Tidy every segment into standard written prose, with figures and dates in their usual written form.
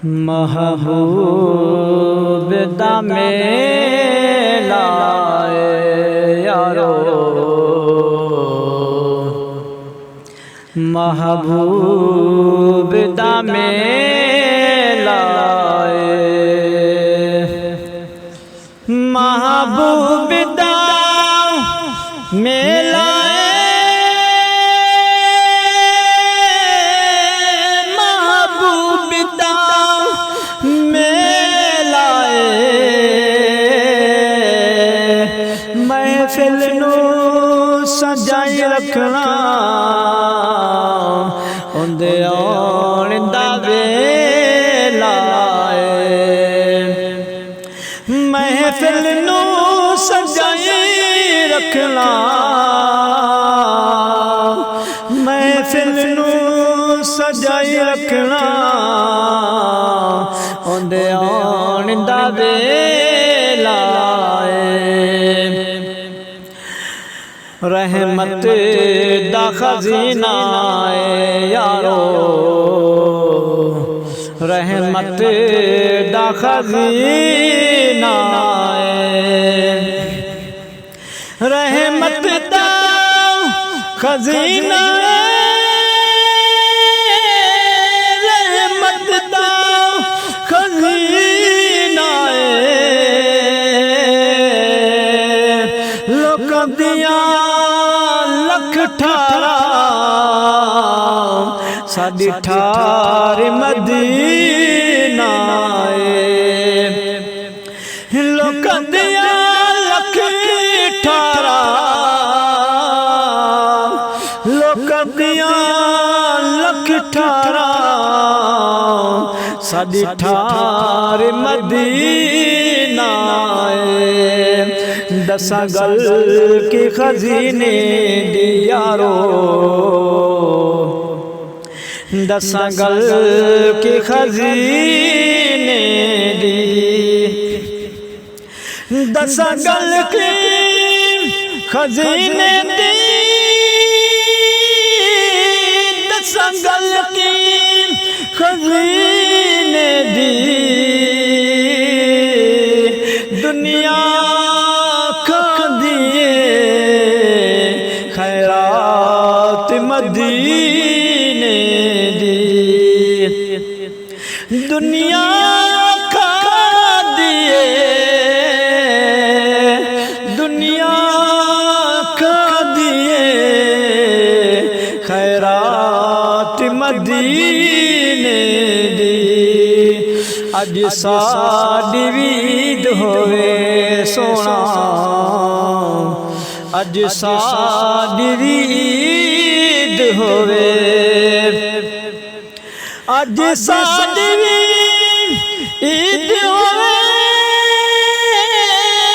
محبوب دا میلا اے یارو، محبوب دا میلا اے، محبوب دا میلا محفل نو سجائی رکھنا اندے آن دا ویلا اے، محفل نو سجائی رکھنا، محفل نو سجائی رکھنا اندے آن دا ویلا اے، رحمت دا خزینہ اے یارو، رحمت دا خزینہ اے، رحمت دا خزینہ اے، رحمت دا خزینہ اے، لوکاں دیاں ٹھارا ساڈی ٹھار مدینہ اے، لوکاں دیاں لکھ ٹھارا، لوکاں دیاں لکھ ٹھارا ساڈی ٹھار مدینہ اے، دساں گل کے خزینے دی یارو، دساں گل کے خزینے دی، دساں گل کے خزینے دی، دساں گل کے خزینے دی، دنیا خیرات مدینے دی، دنیا کھا دیے، دنیا کھا دیے خیرات مدینے دی، اج ساڈی عید ہوئے سونا، اج ساڈی عید ہوئے، اج ساڈی عید ہوئے،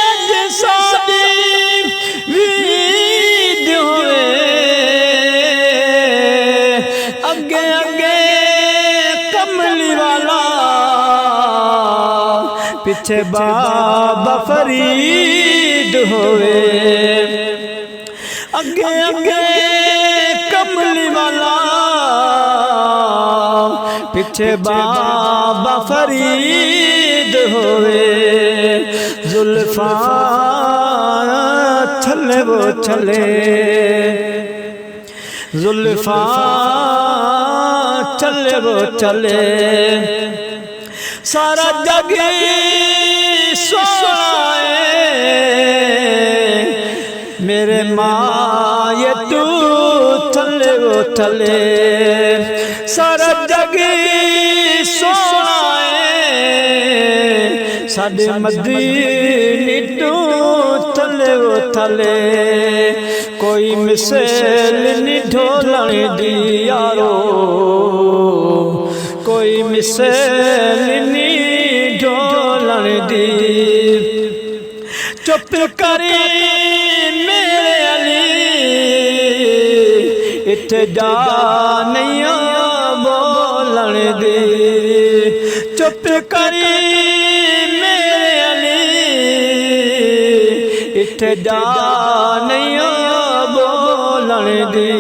اج ساڈی عید ہوئے، اگے اگے کملی والا پیچھے بابا فرید ہوئے، اگے اگے کملی والا پیچھے بابا فرید ہوئے، زلفاں چھلے وہ چھلے، زلفاں چھلے وہ چھلے، سارا جگ سونا ہے میرے ماں تو تھلے وہ تھلے، سارا جگ سونا ہے ساڈے مدینے تو تھلے وہ تھلے، کوئی مثال نہیں ڈھولن دی یارو، کوئی مثال نہیں ڈھولن دی، چپ کری میرے علی اتھے جا نہیں بولن دی، چپ کری میرے علی اتھے جا نہیں بولن دی،